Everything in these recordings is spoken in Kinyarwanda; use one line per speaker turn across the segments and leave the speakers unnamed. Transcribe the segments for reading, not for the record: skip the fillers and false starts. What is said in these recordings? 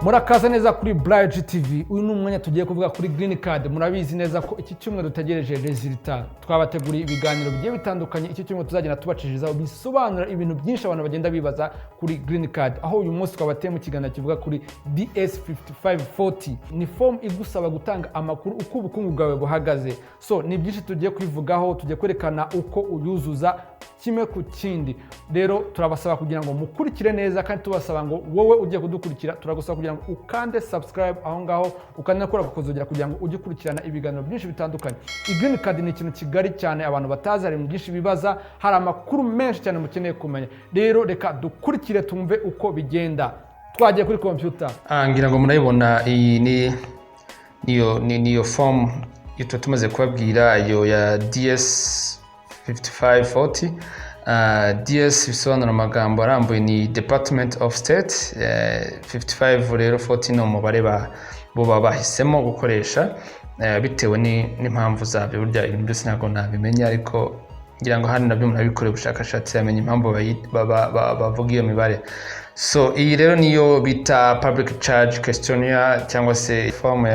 Murakaza neza kuri Bari TV. Uyu ni umwanya tugiye kuvuga kuri Green Card. Murabizi neza ko iki cyumweru dutegereje resultat. Twabateguriye ibiganiro bigiye bitandukanye. Iki cyumweru tuzagenda tubacishirizaho bisobanura ibintu byinshi abantu bagenda bibaza kuri Green Card. Aho uyu munsi twabateye mu kiganiro kivuga kuri DS-5540. Ni form igusaba gutanga amakuru uko ubukungu bwawe buhagaze. So ni byinshi tugiye kwivugaho, tugiye kwerekana uko uyuzuza kimwe ku kindi. Rero turabasaba kugira ngo mukurikire neza, kandi tubasaba ngo wowe ugiye kudukurikira turagusaba kugira ngo ukande subscribe aho ngaho, ukanda nakora kukozogera kugira ngo ujye kurikirana ibiganiro byinshi bitandukanye. Green Card ni ikintu kigari cyane abantu batazi, hari byinshi bibaza, hari amakuru menshi cyane mukeneye kumenya. Rero reka dukurikire tumve uko bigenda. Twagiye kuri computer.
Ngira ngo murayibona, iyi niyo form ito tumaze kubabwira, iyo ya DS-5540. DS bisobanura amagambo arambuye ni Department of State. 55 rero 40 no mubare bo bahisemo gukoresha bitewe n'impamvu zabyo. Burya ibintu byose ntabwo nabimenya, ariko ngira ngo hano nabyo murabikorera ubushakashatsi yamenye impamvu bavuga iyo mibare. So iyi rero niyo bita public charge questionnaire, cyangwa se form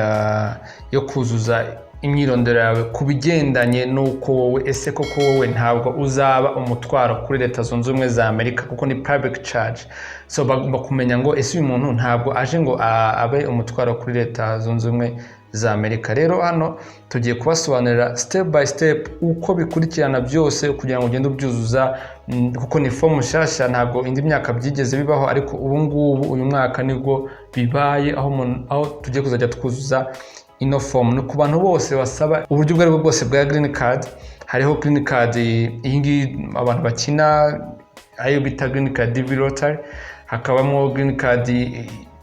yo kuzuza imyirondoro yawe ku bigendanye n'uko wowe ese koko wowe ntabwo uzaba umutwaro kuri Leta Zunze Ubumwe za Amerika, kuko ni public charge. So bagomba kumenya ngo ese uyu muntu ntabwo aje ngo abe umutwaro kuri Leta Zunze Ubumwe za Amerika. Rero hano tugiye kubasobanurira step by step uko bikurikirana byose kugira ngo ugende ubyuzuza, kuko ni form nshyashya, ntabwo indi myaka byigeze bibaho, ariko ubu ngubu uyu mwaka nibwo bibaye, aho tugiye kuzajya twuzuza ino form. No ku bantu bose basaba uburyo bwari bwose bwa Green Card. Hariho Green Card iyi ngiyi abantu bakina, ayo bita Green Card DV Lottery. Hakabamo Green Card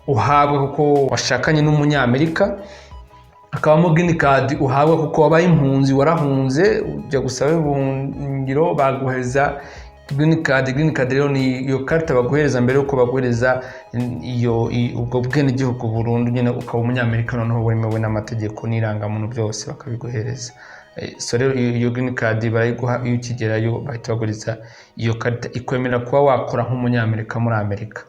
uhabwa kuko washakanye n'umunyamerika. Hakabamo Green Card uhabwa kuko wabaye impunzi, warahunze ujya gusaba ubuhungiro, baguheza Green Card. Green Card rero ni iyo karita baguhereza mbere yuko baguhereza ubwo bwenegihugu burundu, nyine ukaba umunyamerika noneho wemewe n'amategeko n'irangamuntu byose bakabiguhereza. So rero iyo Green Card barayiguha iyo ukigerayo, bahita baguriza iyo karita ikwemera kuba wakora nk'umunyamerika muri Amerika.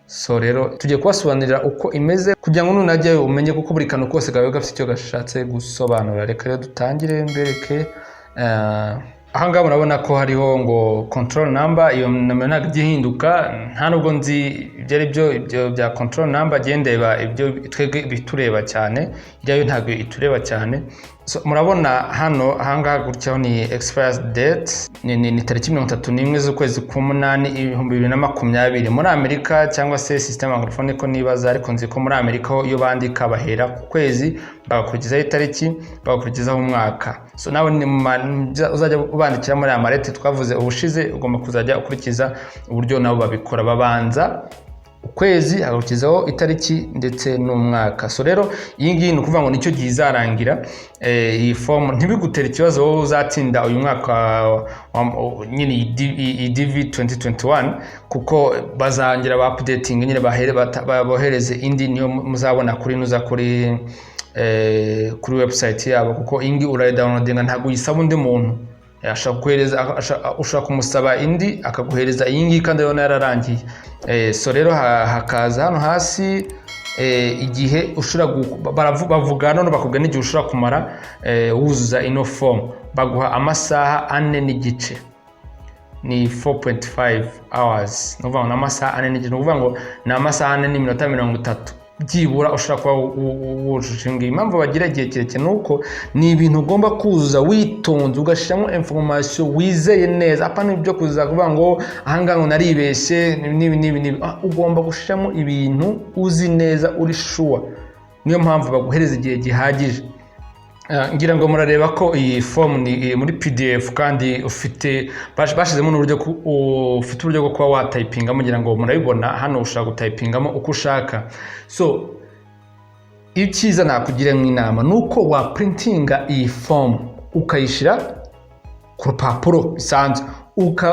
So rero tugiye kubasobanurira uko imeze kugira ngo nunajyayo umenye, kuko buri kantu kose gawe gafite icyo gashatse gusobanura. Reka rero dutangire mbereke. Ahangaha murabona ko hariho ngo control number. Iyo nomero ntabwo ihinduka, nta nubwo nzi ibyo ari byo bya control number. Gendeba ibyo twebwe bitureba cyane, iriya yo ntabwo itureba cyane. So murabona hano ahangaha gutyaho ni expire date, ni tariki 31 z'ukwezi k'umunani 2020 muri Amerika, cyangwa se system anglophone ko nibaza, ariko nzi ko muri Amerika ho iyo bandika bahera ku kwezi bagakurikizaho itariki bagakurikizaho umwaka. So nawe uzajya ubandikira muri amarete twavuze ubushize, ugomba kuzajya ukurikiza uburyo nabo babikora. Babanza ukwezi hagakurikizaho itariki ndetse n'umwaka. So rero iyi ngiyi ni ukuvuga ngo nicyo gihe izarangira. Iyi form ntibigutera ikibazo wowe uzatsinda uyu mwaka nyine iyi DV 2021, kuko bazangira ba updating nyine babohereze indi, niyo muzabona kuri website yabo, kuko iyi ngiyi urayidownloadinga, ntabwo uyisaba undi muntu. Ushaka kumusaba indi akaguhereza iyi ngiyi kandi yona yararangiye. So rero hakaza hano hasi igihe bavuga none bakubwira n'igihe ushobora kumara wuzuza ino form. Baguha amasaha 4 n'igice, ni 4.5 hours. Nuvuga ngo amasaha 4 n'igice, nuvuga ngo ni amasaha 4 n'iminota 30 byibura ushobora kuba wujuje. Ngiye impamvu bagira igihe kirekire nuko ni ibintu ugomba kuzuza witonze, ugashiramo information wizeye neza. Apana ibyo kuzuza kuvuga ngo ahangaho naribeshye nibi. Ugomba gushiramo ibintu uzi neza, uri sure. Niyo mpamvu baguhereza igihe gihagije. Ngira ngo murareba ko iyi form ni muri PDF, kandi bashizemo n'uburyo ufite uburyo bwo kuba watypingamo. Ngira ngo murabibona hano, ushaka gutypingamo uko ushaka. So icyiza nakugira nk'inama nuko wa printinga iyi form ukayishira ku rupapuro bisanzwe,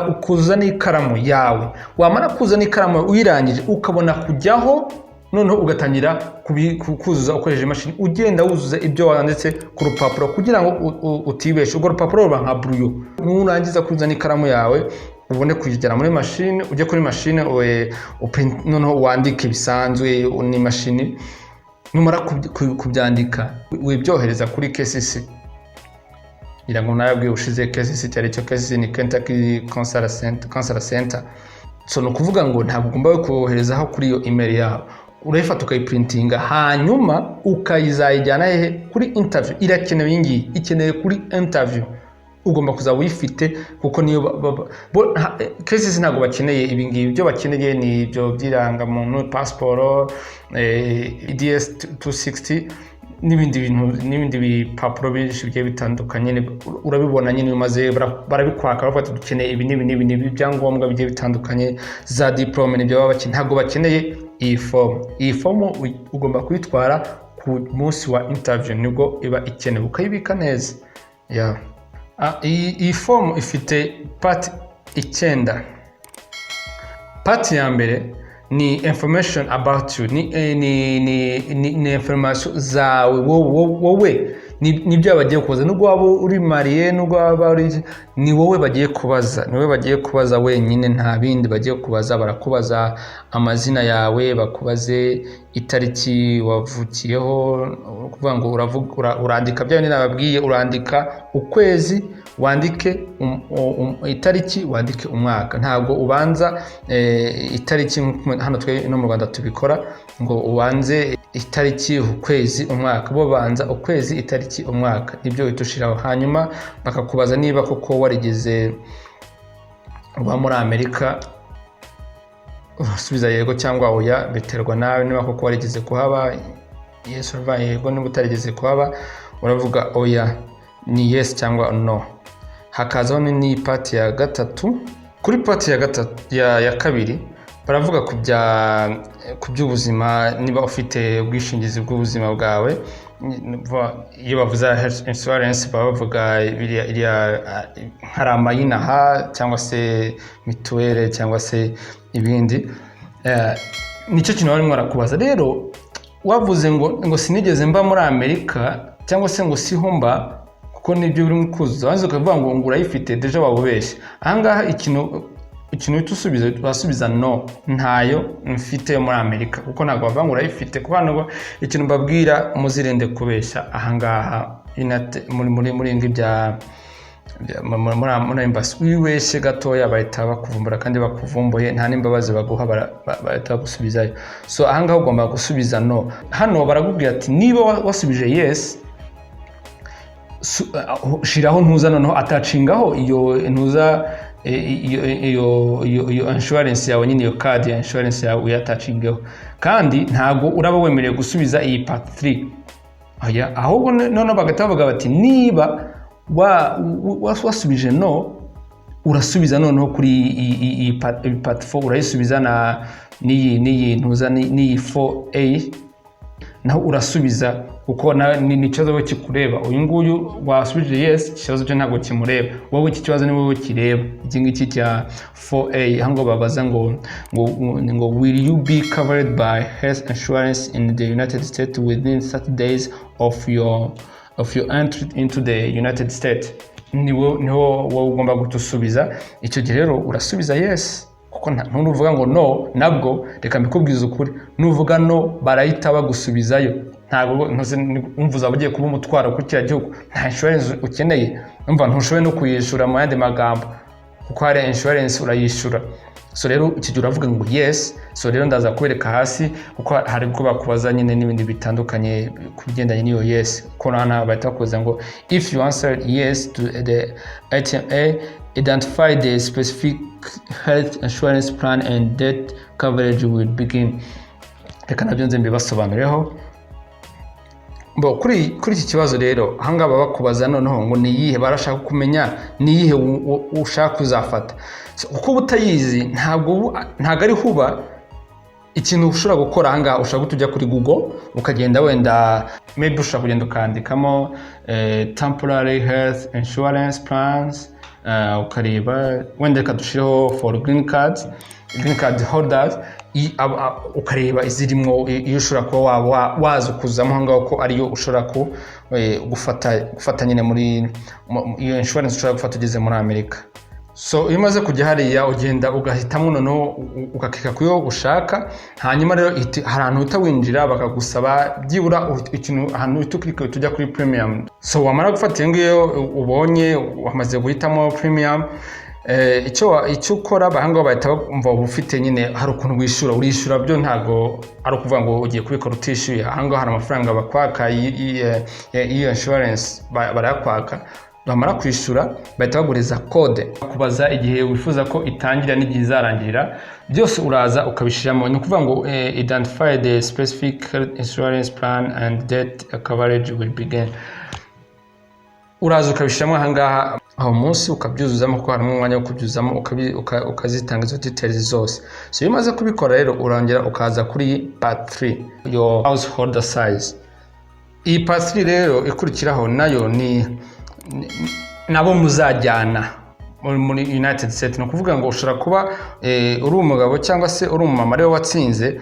ukuza n'ikaramu yawe. Wamara kuza n'ikaramu uyirangije ukabona kujyaho, noneho ugatangira kuzuza ukoresheje imashini, ugenda wuzuza ibyo wanditse ku rupapuro kugira ngo utibeshe. Urwo rupapuro ruba nka brouillon. Nurangiza kuzuza n'ikaramu yawe ubone kujyana muri machine, ujye kuri machine noneho wandike bisanzwe ni machine, numara kubyandika wibyohereza kuri KCC. Irango nabwiye ushize KCC cyari cyo KCC ni Kentucky Consular Center. So no kuvuga ngo ntabwo ugomba koherezaho kuri iyo email yawe, urayifata ukayiprintinga hanyuma ukayizayijyana hehe kuri interview. Irakenewe ingi ikeneye kuri interview, ugomba kuzaba uyifite kuko niyo KCC ntabwo bakeneye ibingibi. Byo bakeneye ni ibyo byiranga muntu, passport, DS-5540 n'ibindi bipapuro byinshi bigiye bitandukanye. Urabibona nyine umaze barabikwaka bavuga dukeneye ibi n'ibi byangombwa bigiye bitandukanye, za diplome n'ibyo baba bakeneye. Ntabwo bakeneye iyi form ugomba kuyitwara ku munsi wa interview, nibwo iba ikenewe ukayibika neza. Iyi form ifite part 9. Part ya mbere ni information about you, ni information zawe wowe, nibyo bagiye kubaza. Nubwo waba uri mariye, nubwo waba uri, ni wowe bagiye kubaza wenyine, nta bindi bagiye kubaza. Barakubaza amazina yawe, bakubaze itariki wavukiyeho, kuvuga ngo urandika bya bintu nababwiye, urandika ukwezi, wandike itariki, wandike umwaka. Ntabwo ubanza itariki hano twe no mu Rwanda tubikora ngo ubanze itariki, ukwezi, umwaka. Bo banza ukwezi, itariki, umwaka, nibyo itushiraho. Hanyuma bakakubaza niba koko warigeze uba muri Amerika, urasubiza yego cyangwa oya, biterwa nawe. Niba koko warigeze kuhaba, yes or yego. Niba utarigeze kuhaba uravuga oya, ni yes cyangwa no. Hakazaho ni part ya gatatu. Kuri part ya kabiri baravuga ku by'ubuzima, niba ufite ubwishingizi bw'ubuzima bwawe. Iyo bavuze health insurance bavuga hari amayinaha cyangwa se mituwele cyangwa se ibindi. Nicyo kintu barimo barakubaza. Rero wavuze ngo sinigeze mba muri Amerika cyangwa se ngo siho mba, kuko nibyo uri kuzuza, wanze ukavuga ngo urayifite deja wabubeshye. Ahangaha ikintu basubiza no, ntayo mfite muri Amerika, kuko ntabwo bavuga ngo urayifite. Kuko hano ikintu mbabwira muzirinde kubeshya. Ahangaha muri ngi bya muri embassy, wibeshye gatoya bahita bakuvumbura, kandi bakuvumbuye nta n'imbabazi baguha, bahita bagusubizayo. So ahangaha ugomba gusubiza no. Hano barakubwira ati niba wasubije yes, shiraho ntuza noneho atacingaho iyo ntuza iyo insurance yawe nyine, iyo card ya insurance yawe uyatacingeho. Kandi ntago uraba wemerewe gusubiza iyi part 3. Ahubwo noneho bagatavuga bati niba wasubije no, urasubiza noneho kuri iyi part 4, urayisubiza n'iyi ntuza n'iyi 4A, naho urasubiza kuko ni ikibazo kikureba. Uyu nguyu wasubije yes, ikibazo cyo ntabwo kimureba wowe, iki kibazo ni wowe kireba. Iki ngiki cya 4A hango babaza ngo will you be covered by health insurance in the United States within 30 days of your entry into the United States. Niho wowe ugomba gutusubiza. Icyo gihe rero urasubiza yes, kuko ntuvuga ngo no. Nabwo reka mbikubwiza ukuri, nuvuga no barahita bagusubizayo. Ntabwo umvuza ugiye kuba umutwaro kuri kiriya gihugu, nta insurance ukeneye. Umva ntushoboye no kuyishura mu yandi magambo, kuko hari insurance urayishura. So rero iki gihe uravuga ngo yes. So rero ndaza kubereka hasi, kuko hari ubwo bakubaza nyine n'ibindi bitandukanye kubigendanye n'iyo yes. Ko nana bahita bakubaza ngo if you answer yes to the item A, identify the specific health insurance plan and that coverage will begin. Reka nabyo nze mbibasobanureho. Kuri iki kibazo rero hangaba bakubaza noneho ngo niyihe, barashaka kumenya niyihe ushaka kuzafata. Kuko butayizi ntabwo ari huba ikintu ushobora gukora. Hanga ushaka kujya kuri Google ukagenda, wenda maybe ushaka kugenda ukandikamo temporary health insurance plans, ukareba wenda kadushireho for green card holders, ukareba izirimo iyo ushobora kuba waza kuzamo hangaho ko ariyo ushobora gufata nyine muri iyo insurance ushobora gufata ugeze muri Amerika. So iyo umaze kujya hariya ugenda ugahitamo noneho ugakika kuyo ushaka, hanyuma rero hari ahantu uhita winjira bakagusaba byibura ikintu ahantu uhita ukirika tujya kuri premium. So wamara gufata iyo ngiyo ubonye wamaze guhitamo premium, icyo ukora bahanga bahita bumva ufite nyine hari ukuntu urishura byo ntago ari ukuvuga ngo ugiye kubikora utishyuye. Ahanga hari amafaranga bakwaka iyo insurance barayakwaka, bamara kwishura bahita baguriza code kubaza igihe wifuza ko itangira n'igihe izarangirira, byose uraza ukabishiramo. Ni ukuvuga ngo identify the specific insurance plan and date coverage will begin. Uraza ukabishiramo ahangaha aho munsi ukabyuzuzamo kuko harimo umwanya wo kubyuzamo ukazitanga izo details zose. So iyo umaze kubikora rero urongera ukaza kuri part 3 your household size. Iyi part 3 rero ikurikiraho nayo ni nabo muzajyana muri United States. No kuvuga ngo ushobora kuba uri umugabo cyangwa se uri umumama rero watsinze,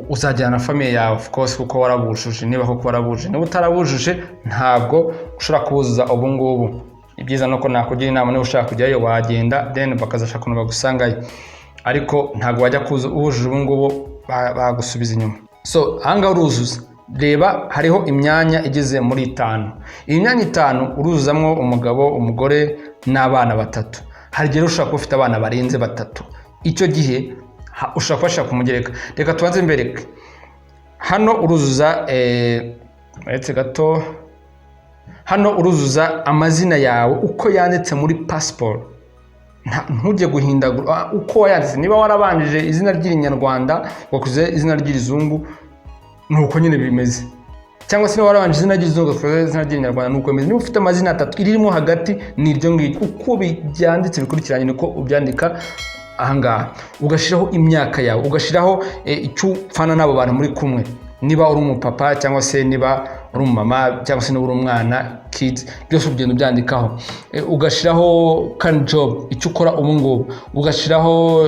uzajyana family yawe of course kuko warabujuje. Niba koko warabujuje, niba utarabujuje ntabwo ushobora kubuzuza ubu ngubu. Ibyiza nuko nakugira inama niba ushaka kujyayo wagenda then bakazashaka ukuntu bagusangayo, ariko ntabwo wajya kuza ubujuje ubu ngubu bagusubiza inyuma. So hanga uruzuza, reba hariho imyanya igeze muri 5. Iyi myanya 5 uruzuzamwo umugabo, umugore n'abana 3. Hari gihe ushaka kuba ufite abana barenze 3, icyo gihe ushaka kubashaka kumugereka. Reka tubanze mbereke hano uruzuza uretse gato. Hano uruzuza amazina yawe uko yanditse muri passport, ntujye guhindagura uko wayanditse. Niba warabanjije izina ry'Inyarwanda wakuze izina ry'Izungu, nuko nyine bimeze. Cyangwa se niba warabanjije izina ry'Izungu wakuze izina ry'Inyarwanda, nuko bimeze. Niba ufite amazina 3 irimo hagati n'iryo ngiryo uko byanditse bikurikiranye niko ubyandika ahangaha. Ugashiraho imyaka yawe, ugashiraho icyo upfana n'abo bantu muri kumwe. Niba uri umupapa cyangwa se niba uri umumama cyangwa se niba uri umwana, kids, byose ugenda byandikaho. Ugashiraho current job, icyo ukora ubu ngubu. Ugashiraho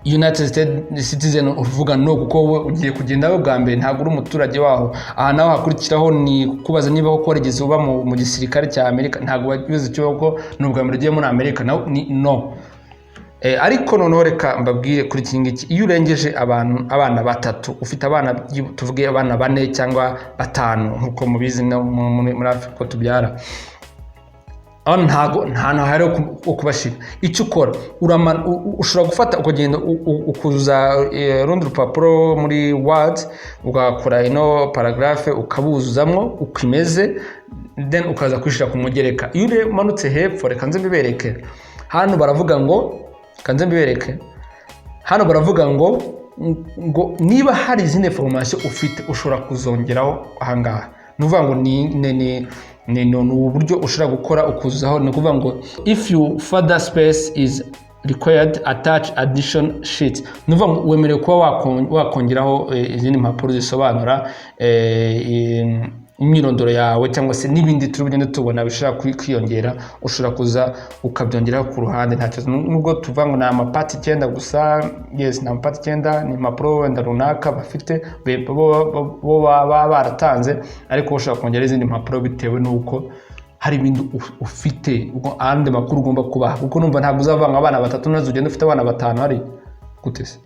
United States citizen, uvuga no kuko wowe ugiye kugenda bwa mbere ntabwo uri umuturage waho. Aha naho hakurikiraho ni kubaza niba koko warigeze uba mu gisirikare cya Amerika. Ntabwo wabize cyo ko nubwo mbere ugiye muri Amerika naho ni no. Ariko noneho reka mbabwire kuri iki ngiki, iyo urengeje abana 3, ufite abana tuvuge abana 4 cyangwa 5 nkuko mubizi muri Afrika tubyara, ntago hari ukubashira. Icyo ukora ushobora gufata ukagenda ukuzuza rundi rupapuro muri Word, ugakora ino paragraph ukabuzuzamwo ukimeze, then ukaza kwishira ku mugereka. Iyo umanutse hepfo, reka nze mbibereke hano baravuga ngo ngo niba hari izindi information ufite ushobora kuzongeraho ahangaha. Nuvuga ngo ni uburyo ushobora gukora ukuzaho. Ni kuvuga ngo if you further space is required attach addition sheet. Nuvuga ngo wemerewe kuba wakongeraho izindi mpapuro zisobanura imyirondoro yawe cyangwa se n'ibindi turugende tubona bishaka kwiyongera. Ushobora kuza ukabyongeraho ku ruhande nta kibazo. Nubwo tuvuga ngo na amapati 9 gusa, yes na amapati 9 ni impapuro wenda runaka bafite bo baratanze, ariko ushobora kongera izindi mpapuro bitewe nuko hari ibindi ufite andi makuru ugomba kubaha. Kuko numva ntabwo uzavanga abana 3 nazo ugenda ufite abana 5 hari gutese.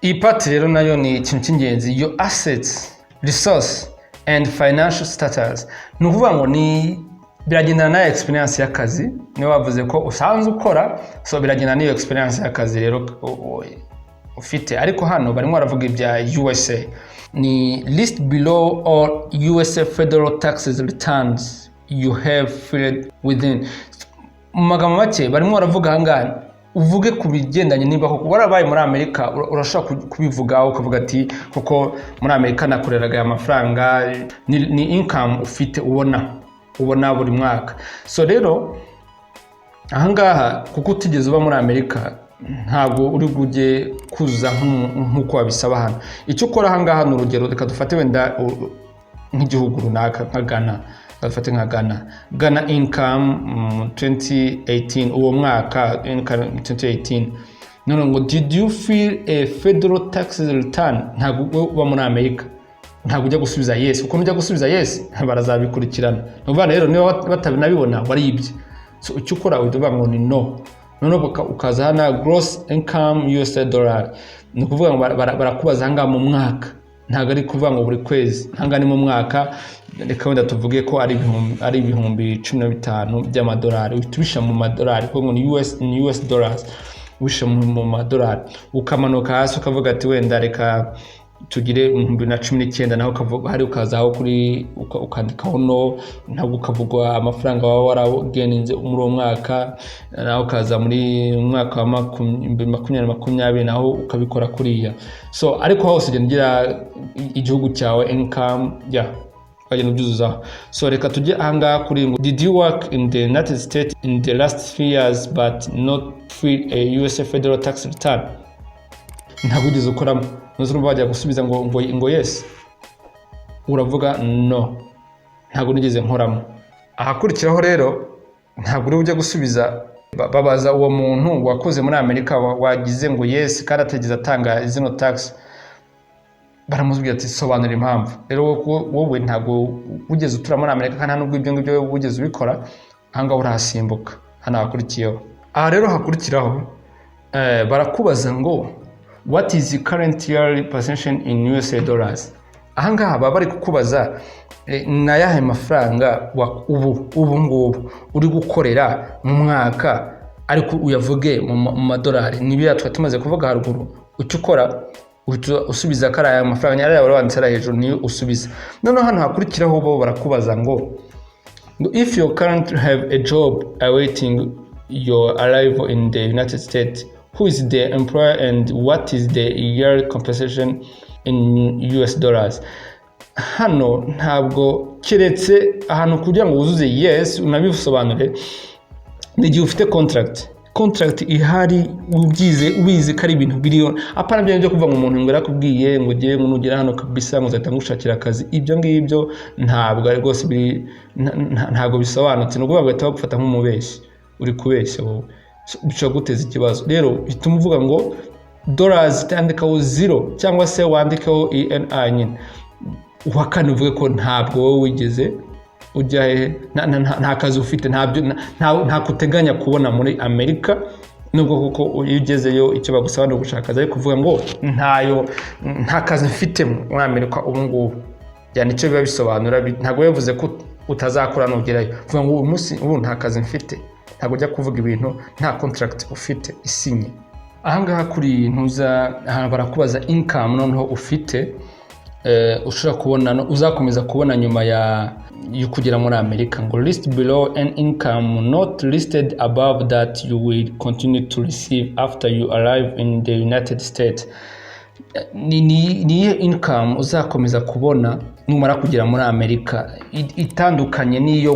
Iyi pati rero nayo ni ikintu cy'ingenzi, your assets, resource and financial status. Ni ukuvuga ngo ni biragendana na experience y'akazi. Niyo bavuze ko usanzwe ukora, so biragendana n'iyo experience y'akazi rero ufite. Ariko hano barimo baravuga ibya USA, ni list below all USA federal taxes returns you have filed within. Mu magambo make barimo baravuga ahangaha uvuge ku bigendanye niba koko warabaye muri Amerika, urashaka kubivuga ukavuga ati kuko muri Amerika nakoreraga amafaranga, ni income ufite ubona buri mwaka. So rero ahangaha kuko utigeze uba muri Amerika ntabwo uri gujye kuzuza nk'uko wabisaba hano. Icyo ukora ahangaha ni urugero, reka dufate wenda nk'igihugu runaka nka Ghana. Ghana income 2018, uwo mwaka income 2018. None ngo did you file a federal taxes return? Ntabwo uba muri Amerika, ntabwo ujya gusubiza yes. Uko ujya gusubiza yes barazabikurikirana. Nuvuga rero niba batabinabibona waribye. so icyo ukora uvuga ngo ni no noneho ukaza hana gross income US dollar ni ukuvuga ngo barakubaza hanga mu mwaka ntago ari kuvuga ngo buri kwezi hanga ni mu mwaka reka wenda tuvuge ko ari ibihumbi 15 by'amadolari utubisha mu madolari kuko ni US dollars wisha mu madolari ukamanuka hasi ukavuga ati wenda reka tugire 2019 naho ukavuga hari ukazaho kuri ukandikaho no ntabwo ukavugwa amafaranga waba warageninze muri uwo mwaka naho ukaza muri mwaka wa 2020 naho ukabikora kuriya so ariko hose ugendera igihugu cyawe income ukagenda ubyuzuzaho so reka tujye ahanga kuri ngo did you work in the United States in the last 3 years but not file a US federal tax return ntabwo ugeze ukoramo nuzuru bajya gusubiza ngo yes uravuga no ntabwo nigeze nkoramo ahakurikiraho rero ntabwo uri ujya gusubiza babaza uwo muntu wakoze muri Amerika wagize ngo yes kandi ategeze atanga zino tax baramubwira ati sobanura impamvu rero wowe ntabwo ugeze utura muri Amerika kandi nubwo ibyo ngibyo ugeze ubikora hanga urahasimbuka hana hakurikiyeho aha rero hakurikiraho barakubaza ngo what is the current yearly position in US dollars ahangaha baba bari kukubaza na yahe mafaranga ubu ngubu uri gukorera mu mwaka ariko uyavuge mu madolari nibiya twatumaze kuvuga haruguru ucyo ukora usubiza karaya amafaranga yari wanditse hejuru niyo usubiza noneho hano hakurikiraho bo barakubaza ngo if you currently have a job awaiting your arrival in the United States who is the employer and what is the yearly compensation in US dollars hano ntabwo kiretse ahantu kugira ngo uzuze yes unabisobanure nigihe ufite contract ihari ubizi kari ibintu biriyo apana byo kuva ngo umuntu ngo yakubwiye ngo giye ngo nugera hano kabisa ngo zata ngushakira akazi ibyo ngibyo ntabwo ari rwose ntabwo bisobanutse no kuvuga ngo gufata nk'umubeshi uri kubeshya wowe bishobora guteza ikibazo rero bituma uvuga ngo dollars tandikaho 0 cyangwa se wandikaho ENI nyine uhakana uvuge ko ntabwo wowe wigeze ujya nta kazi ufite nta kuteganya kubona muri Amerika nubwo kuko ugezeyo icyo bagusaba no gushaka akazi ariko uvuga ngo nta kazi mfite muri Amerika ubu ngubu yani icyo biba bisobanura ntabwo yavuze ko utazakora nugerayo uvuga ngo uyu munsi ubu nta kazi mfite ntabwo ujya kuvuga ibintu nta contract ufite isinye ahangaha kuri ntuza barakubaza income noneho ufite ushobora kubona uzakomeza kubona nyuma yo kugera muri Amerika ngo list below an income not listed above that you will continue to receive after you arrive in the United States ni income uzakomeza kubona numara kugera muri Amerika itandukanye niyo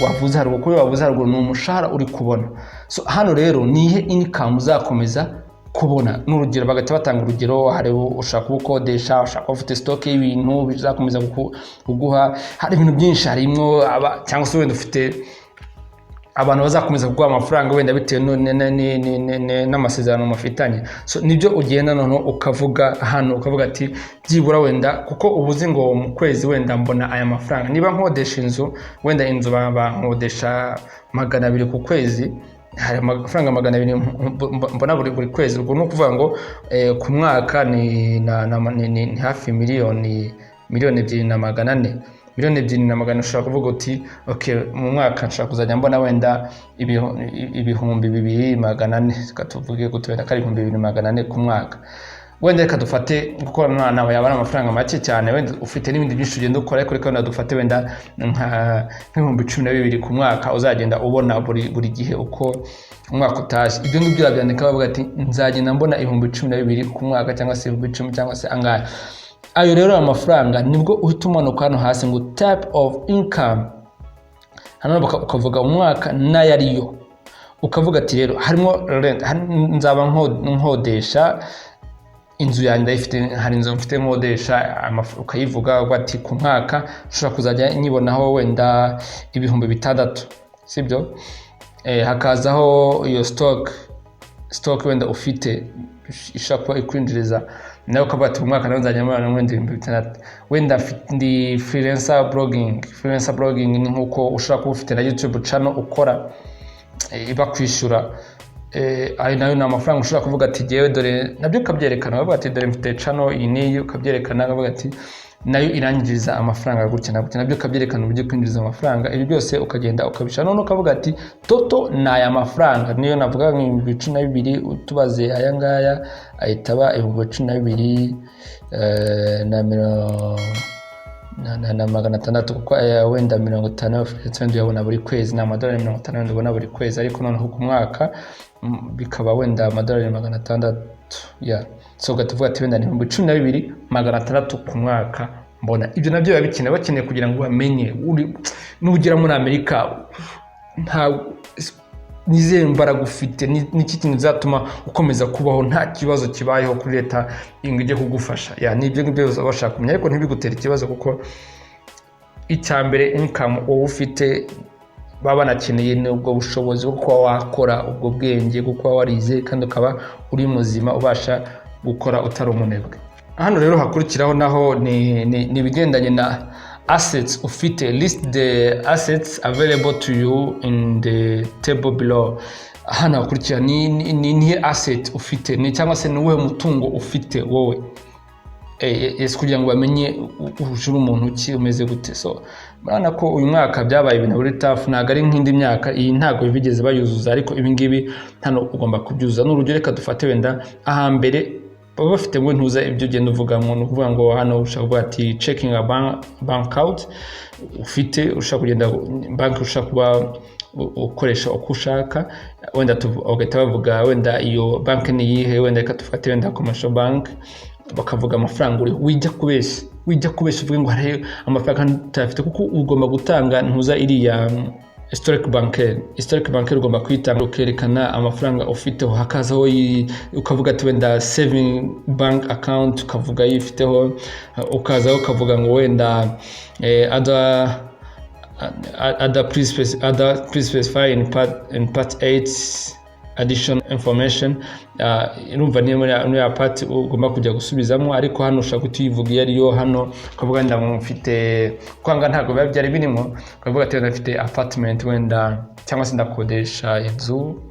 wavuze haruguru kuko wavuze haruguru ni umushahara uri kubona so hano rero nihe income uzakomeza kubona n'urugero bagahita batanga urugero hari ushaka kubukodesha ushaka ufite stock y'ibintu bizakomeza kuguha hari ibintu byinshi harimo cyangwa se wenda ufite abantu bazakomeza kuguha amafaranga wenda bitewe n'amasezerano mufitanye so nibyo ugenda noneho ukavuga hano ukavuga ati byibura wenda kuko ubuzi ngo mu kwezi wenda mbona aya mafaranga niba nkodesha inzu wenda inzu bankodesha 200 ku kwezi hari amafaranga 200 mbona buri kwezi ubwo no kuvuga ngo ku mwaka ni hafi miliyoni 2,400 miliyoni 2,400 ushaka kuvuga uti okay mu mwaka nshaka kuzajya mbona wenda ibihumbi 2,400 katuvuge gutwera kari 2,400 ku mwaka wenda reka dufate kuko nawe yabana amafaranga make cyane wenda ufite n'ibindi byinshi ugenda ukora ariko reka dufate wenda nk'ibihumbi 12 ku mwaka uzagenda ubona buri gihe uko umwaka utaje ibyo ngibyo byandika bavuga ati nzagenda mbona ibihumbi 12 ku mwaka cyangwa se 10 cyangwa se angahe ayo rero amafaranga nibwo uhita umanuka hano hasi ngo type of income hano ukavuga umwaka n'ayariyo ukavuga ati rero harimo rent nzaba nkodesha inzu yanjye ndayifite hari inzu mfite nkodesha ukayivuga bati ku mwaka ushobora kuzajya nyibonaho wenda ibihumbi 6 sibyo hakazaho iyo stock wenda ufite ishaka ikwinjiriza nayo kabati mu mwaka nzajya mbona wenda 6 wenda ndi freelancer blogging ni nkuko ushaka kuba ufite na YouTube channel ukora iba kwishyura ari nayo ni amafaranga ushobora kuvuga ati ngewe dore nabyo ukabyerekana bavuga ati dore mfite cano iyi niyo ukabyerekana bavuga ati nayo irangiriza amafaranga gutya nabyo ukabyerekana uburyo kwinjiriza amafaranga ibi byose ukagenda ukabisha none ukavuga ati toto ni aya mafaranga niyo navuga nk'ibihumbi 12 utubaze aya ngaya ahita aba ibihumbi 12 na magana atandatu kuko wenda 50 yabona buri kwezi na amadolari 50 ubona buri kwezi ariko noneho ku mwaka bikaba wenda amadolari 600 so gatuvuga ati wenda ni 12,600 ku mwaka mbona ibyo nabyo biba bakeneye kugira ngo bamenye n'ugira muri Amerika nta nizeye mbaraga ufite n'iki kintu zatuma ukomeza kubaho nta kibazo kibayeho kuri leta ingije kugufasha nibyo ngibyo bashaka kumenya ariko ntibigutera ikibazo kuko icyambere income wowe ufite baba banakeneye n'ubwo bushobozi bwo kuba wakora ubwo bwenge bwo kuba warize kandi ukaba uri muzima ubasha gukora utari umunebwe hano rero hakurikiraho naho ni ibigendanye na assets ufite list the assets available to you in the table below hano hakurikira ni asset ufite ni cyangwa se nuwe mutungo ufite wowe kugira ngo bamenye ujuru umuntu ki umeze gute so murana ko uyu mwaka byabaye ibintu buri tafu ntago ari nk'indi myaka iyi ntago bigeze bayuzuza ariko ibi ngibi hano ugomba kubyuza n'urugero reka dufate wenda ahambere baba bafite ngo ntuza ibyo ugenda uvuga umuntu kuvuga ngo hano ushaka kuvuga ati checking a bank out ufite ushaka kugenda bank ushaka kuba ukoresha uko ushaka wenda ugahita bavuga wenda iyo bank ni yihe wenda reka dufate wenda commercial bank bakavuga amafaranga uri wijya kubesha uvuga ngo hari amafaranga utafite kuko ugomba gutanga ntuza iriya historic banker ugomba kwitanga ukerekana amafaranga ufiteho hakazaho ukavuga ati wenda saving bank account ukavuga yifiteho ukazaho ukavuga ngo wenda please specify in part 8 additional information irumva niyo muri ya part ugomba kujya gusubizamo ariko hano ushaka kutivuga iyo ariyo hano ukavuga ndamufite kwanga ntago biba byari birimo ukavuga ati ndafite apartment wenda cyangwa se ndakodesha inzu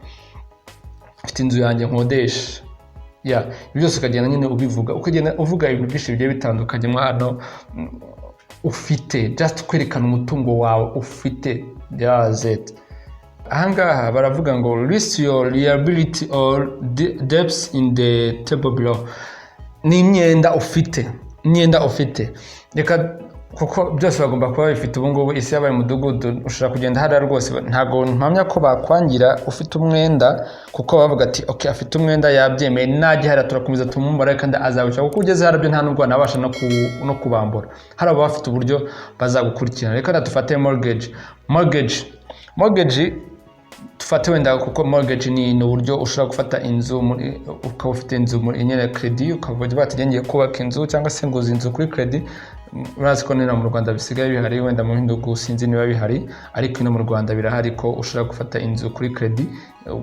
mfite inzu yanjye nkodesha byose ukagenda nyine ubivuga ukagenda uvuga ibintu byinshi bigiye bitandukanye mu hano ufite just kwerekana umutungo wawe ufite ahangaha baravuga ngo list your liability or debts in the table below ni imyenda ufite reka kuko byose bagomba kuba bifite ubu ngubu isi yabaye umudugudu ushobora kugenda hariya rwose ntabwo mpamya ko bakwangira ufite umwenda kuko bavuga ati okay afite umwenda yabyemeye najye hariya turakomeza tumumbara kandi azabisha kuko ugeze harabyo nta nubwo nabasha no kubambura hari aba bafite uburyo bazagukurikirana reka dufate mortgage tufate wenda kuko mortgage ni uburyo ushobora gufata inzu ukaba ufite inzu muri nyene credit ukavuga bati ngiye kubaka inzu cyangwa se nguza inzu kuri credit urazi ko nina mu Rwanda bisigaye bihari wenda mu Hindugu sinzi niba bihari ariko ino mu Rwanda birahari ko ushobora gufata inzu kuri credit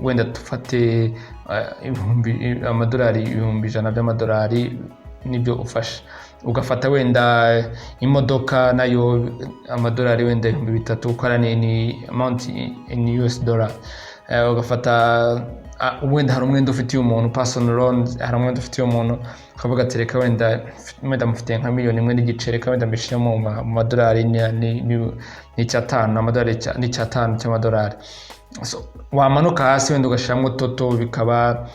wenda tufate amadolari 100 by'amadolari nibyo ufashe ugafata wenda imodoka nayo amadolari wenda 3,000 ukora ni amount in US dollar ugafata wenda hari umwenda ufitiye umuntu personal loan hari umwenda ufitiye umuntu ukavuga ati reka wenda mufite nka miliyoni 1.5 reka wenda mbishiremo mu madolari ni icyatanu amadolari ni icyatanu cy'amadolari so wamanuka hasi wenda ugashiramo toto bikaba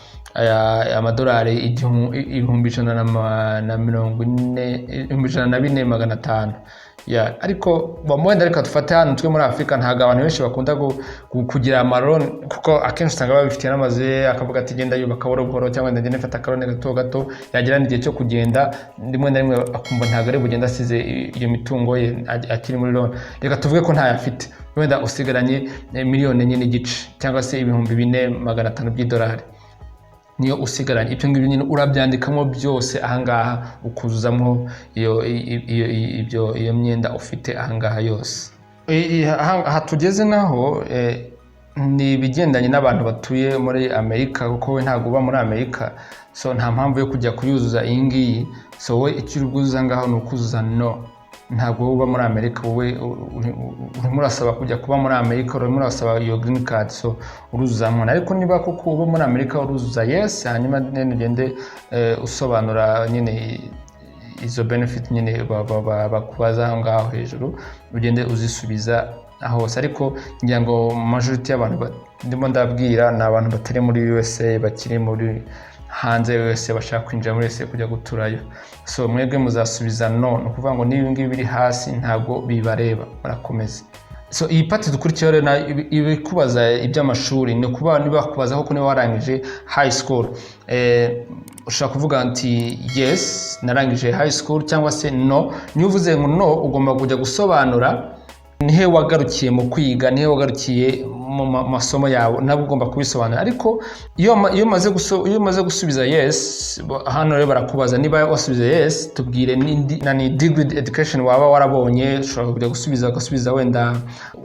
amadolari 1,140,500 ariko bamwenda reka dufate hano twe muri Afrika ntago abantu benshi bakunda kugira amaloni kuko akenshi usanga babifitiye n'amazu akavuga ati genda yubaka boroboro cyangwa ndagenda mfata akarone gato yagira n'igihe cyo kugenda rimwe na rimwe akumva ntago ari bugenda asize iyo mitungo ye akiri muri loan reka tuvuge ko ntayafite wenda usigaranye miliyoni enye n'igice cyangwa se 4,500 by'idolari niyo usigaranye ibyo ngibyo nyine urabyandikamo byose ahangaha ukuzuzamo iyo myenda ufite ahangaha yose aha tugeze naho ni ibigendanye n'abantu batuye muri Amerika kuko we ntago uba muri Amerika so nta mpamvu yo kujya kuyuzuza iyi ngiyi so we icyo uguzuza ngaho ni ukuzuza no ntabwo uba muri Amerika, wowe urimo urasaba kujya kuba muri Amerika, urimo urasaba iyo green card, so uruzuzamo. Ariko niba koko uba muri Amerika uruzuza yes, hanyuma ugende usobanura nyine izo benefit nyine bakubaza aho ngaho hejuru, ugende uzisubiza hose. Ariko ngira ngo majority y'abantu ndimo ndabwira ni abantu batari muri USA, bakiri muri hanze USA, bashaka kwinjira muri USA kujya guturayo. So mwebwe muzasubiza no, ni ukuvuga ngo niba ngibi biri hasi ntabwo bibareba, barakomeza. So iyi pati dukurikiyeho rero ibikubaza iby'amashuri, ni ukuba niba bakubaza koko niba warangije high school, ushaka kuvuga nti yes narangije high school, cyangwa se no. Niyo uvuze ngo no, ugomba kujya gusobanura nihe wagarukiye mu kwiga, nihe wagarukiye mu masomo yawe, nabwo ugomba kubisobanura. Ariko iyo umaze gusubiza yes, hano rero barakubaza niba wasubiza yes, tubwire ni degree education waba warabonye. Ushobora kujya ugasubiza wenda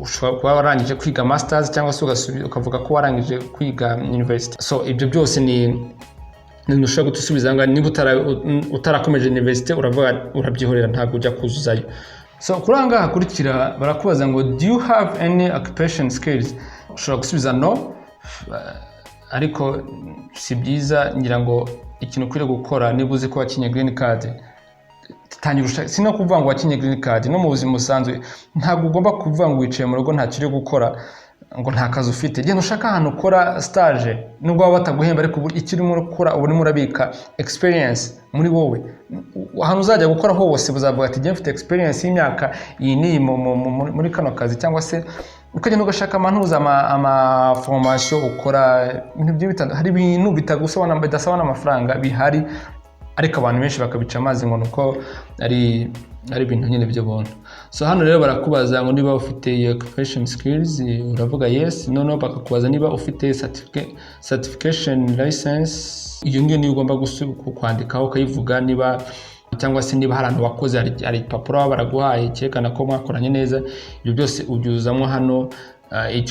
ushobora kuba warangije kwiga masters, cyangwa se ukavuga ko warangije kwiga university. So ibyo byose ni ushobora gusubiza ngo niba utarakomeje university urabyihorera, ntabwo ujya kuzuzayo. So kuranga hakurikira barakubaza ngo do you have any occupation skills? Ushobora gusubiza no, ariko si byiza. Ngira ngo ikintu ukwiriye gukora niba uzi ko wakinye green card, tangira sino kuvuga ngo wakinye green card. No mu buzima busanzwe ntabwo ugomba kuvuga ngo wicaye mu rugo nta kiri gukora, ngo nta kazi ufite. Genda ushaka ahantu ukora stage, nubwo baba bataguhemba, ariko ikiri muri gukora ubu urimo urabika experience muri wowe. Ahantu uzajya gukora hose buzavuga ati njye mfite experience y'imyaka iyi ni muri kano kazi, cyangwa se ukagenda ugashaka amantuza ama formation ukora ibintu byo bitandukanye. Hari ibintu bitagusobanura bidasaba n'amafaranga bihari, ariko abantu benshi bakabica amazi ngo nuko ari ibintu nyine byo bonto. So hano rero barakubaza ngo niba ufite occupation skills, uravuga yes. No bakakubaza niba ufite certification license. Iyo ngiyo niyo ugomba kwandikaho ukayivuga, niba cyangwa se niba hari ahantu wakoze ari ipapuro baraguhaye cyerekana ko mwakoranye neza. Ibyo byose ubyuzamo hano,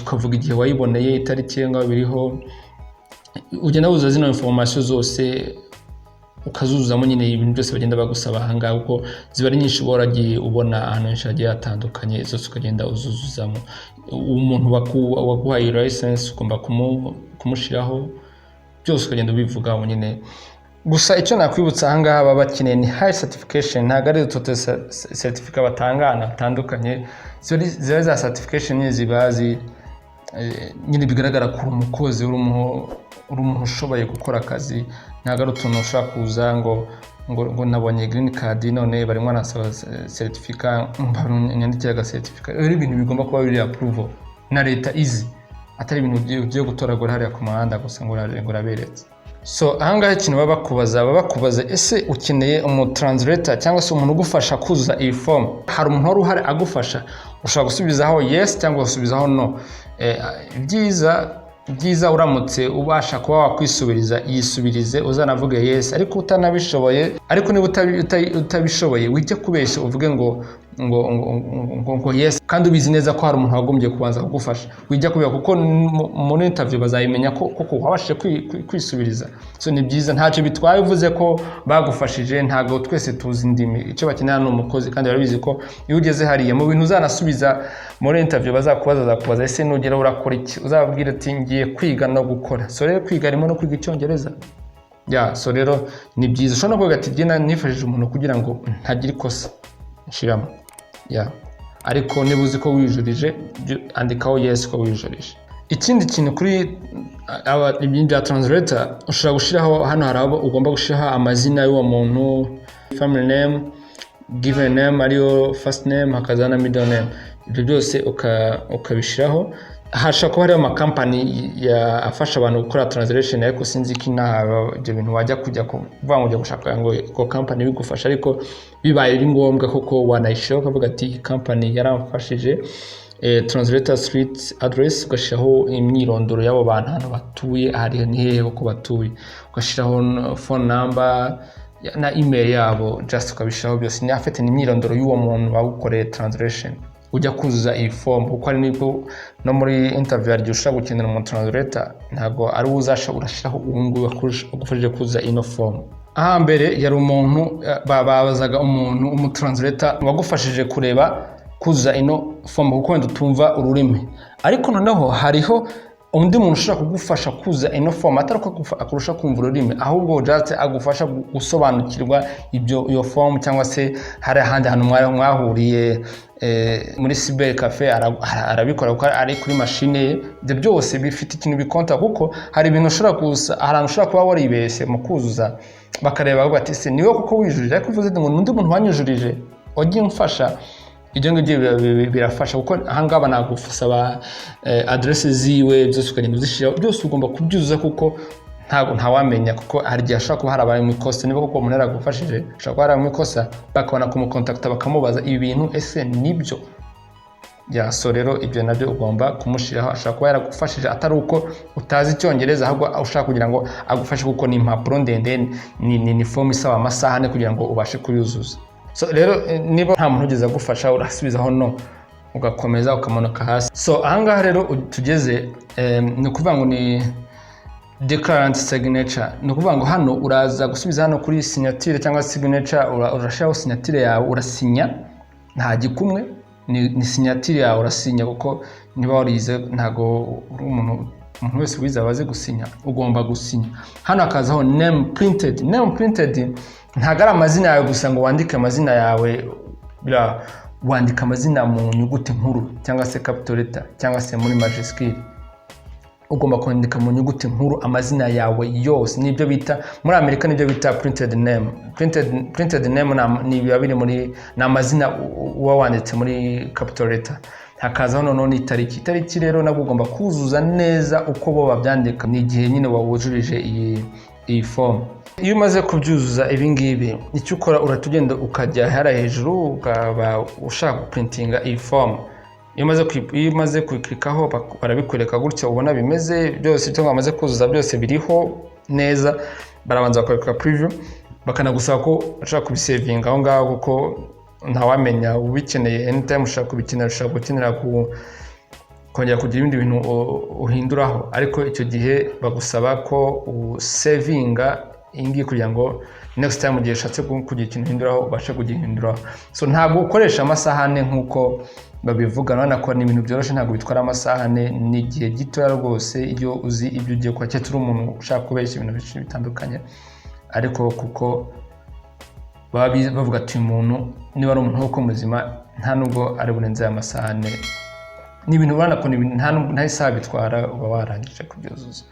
ukavuga igihe wayiboneye, itariki ngaho biriho, ugenda wuzuza zino information zose ukazuzamo nyine ibintu byose bagenda bagusaba ahangaha, kuko ziba ari nyinshi waragiye ubona ahantu henshi hagiye hatandukanye, zose ukagenda uzuzuzamo. Umuntu waguhaye license ugomba kumushiraho, byose ukagenda ubivuga nyine. Gusa icyo nakwibutsa ahangaha baba bakeneye ni high certification, ntabwo ari total certificate batangana batandukanye. Ziba za certification ziba nyine bigaragara ko umukozi uri umuntu ushoboye gukora akazi. Ntabwo ari utuntu ushaka kuza ngo nabonye green card none barimo nasaba certificate, nyandikira certificate. Ari ibintu bigomba kuba biri approval na leta izi, atari ibintu byo gutoragura hariya ku muhanda gusa ngo uraberetse. So ahangaha ikintu baba bakubaza ese ukeneye translator cyangwa se umuntu ugufasha kuzuza iyi form. Hari umuntu wari uhari agufasha, ushobora gusubizaho yes cyangwa gusubizaho no. Byiza uramutse ubasha kuba wakwisubiriza, yisubirize uzanavuge yes. Ariko utanabishoboye, ariko niba utabishoboye wijya kubeshya uvuge ngo yes, kandi ubizi neza ko hari umuntu wagombye kubanza kugufasha. Wijya kubera kuko muri interview bazayimenya ko wabashije kwisubiriza. So ni byiza, ntacyo bitwaye uvuze ko bagufashije. Ntago twese tuzi indimi, icyo bakenera ni umukozi, kandi barabizi ko iyo ugeze hariya mu bintu uzanasubiza muri interview bazakubaza ese nugera urakora iki, uzababwira ati ngiye kwiga no gukora. So rero kwiga harimo no kwiga icyongereza. So rero ni byiza. Ushobora no kuvuga ati genda nifashije umuntu kugira ngo ntagire ikosa nshiramo. Ariko niba uzi ko wijurije, andikaho yes ko wijurije. Ikindi kintu kuri ibintu bya translator, ushobora gushiraho hano harabo ugomba gushiraho amazina y'uwo muntu, family name, given name ariyo first name, hakaza na middle name. Ibyo byose ukabishiraho. Hashaka ko hariyo company afasha abantu gukora translation, ariko sinzi ko ibyo bintu wajya kujya kuvuga ngo ujya gushaka ngo ko company bigufasha. Ariko bibaye ari ngombwa koko wanayishiraho ukavuga ati company yaramfashije. Translator street address, ugashiraho imyirondoro y'abo bantu hano batuye, hari ni hehe uko batuye, ugashiraho phone number na email yabo, just ukabishiraho byose. Ni afite imyirondoro y'uwo muntu wagukoreye translation. Ujya kuzuza iyi form, kuko ari niko no muri interview yaryo ushaka gukenera mu translator, ntago ari uzasha urashiraho ubungu bagufashije kuzuza ino form. ahambere yari umuntu babazaga umuntu umutranslator wagufashije kureba kuzuza ino form kuko wenda utumva ururimi, ariko noneho hariho undi muntu ushobora kugufasha kuzuza ino form atari ko akurusha kumva ururimi, ahubwo just agufasha gusobanukirwa iyo form, cyangwa se hari ahandi hantu mwahuriye muri cyber cafe arabikora kuko ari kuri machine ye. Ibyo byose bifite ikintu bikonta, kuko hari ibintu ushobora kuza ahantu ushobora kuba waribeshye mu kuzuza bakareba bati se niwe kuko wijurije, ariko uvuze ngo undi muntu wanyujurije wagiye umfasha. Ibyo ngibyo birafasha kuko ahangaba nagufasaba adresse ziwe byose ukagenda uzishira byose ugomba kubyuzuza, kuko ntawamenya, kuko hari igihe ashobora kuba harabaye mu ikosa. Niba kuko umuntu yaragufashije ashobora kuba harabaye mu ikosa, bakabona kumukontakta bakamubaza ibi bintu ese nibyo so rero ibyo nabyo ugomba kumushiraho. Ashobora kuba yaragufashije atari uko utazi icyongereza, ahubwo ushaka kugira ngo agufashe, kuko ni impapuro ndende, ni form isaba amasaha ane kugira ngo ubashe kuyuzuza. So rero niba nta muntu ugeze agufasha urasubizaho no ugakomeza ukamanuka hasi. So ahangaha rero tugeze ni ukuvuga ngo ni declarant signature, ni ukuvuga ngo hano uraza gusubiza hano kuri signature cyangwa signature, urashiraho signature yawe urasinya, nta gikumwe, ni signature yawe urasinya, kuko niba warize ntago uri umuntu wese wize abaze gusinya, ugomba gusinya. Hano akazaho name printed. Name printed ntago ari amazina yawe gusa ngo wandike amazina yawe, wandika amazina mu nyuguti nkuru cyangwa se capital letter cyangwa se muri majuscule. Ugomba kwandika mu nyuguti nkuru amazina yawe yose. Nibyo bita muri Amerika, nibyo bita printed name. Printed name ni bibiri muri amazina uba wanditse muri capital letter. Hakazaho none itariki rero nabwo ugomba kuzuza neza uko bo babyandika, ni igihe nyine wawujurije iyi form. Iyo umaze kubyuzuza ibi ngibi, icyo ukora uratugenda ukajya hara hejuru ukaba ushaka printinga iyi form. Iyo umaze kuklikaho barabikwereka gutya ubona bimeze byose, cyangwa bamaze kuzuza byose biriho neza, barabanza bakwereka preview, bakanagusaba ko ushaka kubisavinga aho ngaho, kuko ntawamenya ubikeneye anytime ushaka kubikenera, ushaka gukenera kongera kugira ibindi bintu uhinduraho, ariko icyo gihe bagusaba ko usavinga ingi kugira ngo next time ugiye ushatse kugira ikintu uhinduraho ubashe kugihinduraho. So ntabwo ukoresha amasaha ane nkuko babivuga, none ko ni ibintu byoroshye, ntabwo bitwara amasaha ane, ni igihe gito rwose iyo uzi ibyo ugiye kwakira. Turi umuntu ushaka kubeshya ibintu byinshi bitandukanye, ariko kuko bavuga ati umuntu niba ari umuntu wo muzima nta nubwo ari burenze amasaha ane. Ni ibintu ubona ko nta isaha bitwara uba warangije kubyuzuza.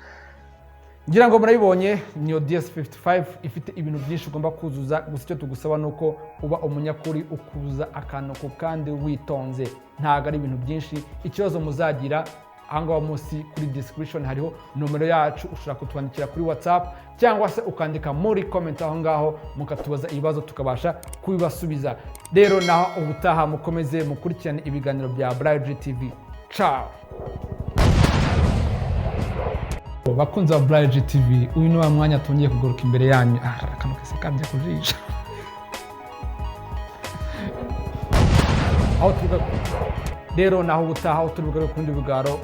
Ngira ngo murabibonye, niyo DS-55 ifite ibintu byinshi ugomba kuzuza, gusa icyo tugusaba nuko uba umunyakuri, ukuza akantu ku kandi witonze, ntago ari ibintu byinshi. Ikibazo muzagira ahangaho munsi kuri description hariho nomero yacu, ushobora kutwandikira kuri WhatsApp cyangwa se ukandika muri comment aho ngaho mukatubaza ibibazo tukabasha kubibasubiza. Rero naho ubutaha mukomeze mukurikirane ibiganiro bya Bari TV. Ciao. Bakunze wa Bari TV, uyu ni wa mwanya tongeye kugaruka imbere yanyu. Akantu kese kambye kujisha. Aho tuvuga rero naho ubutaha, aho tuvuga ku bindi bigaro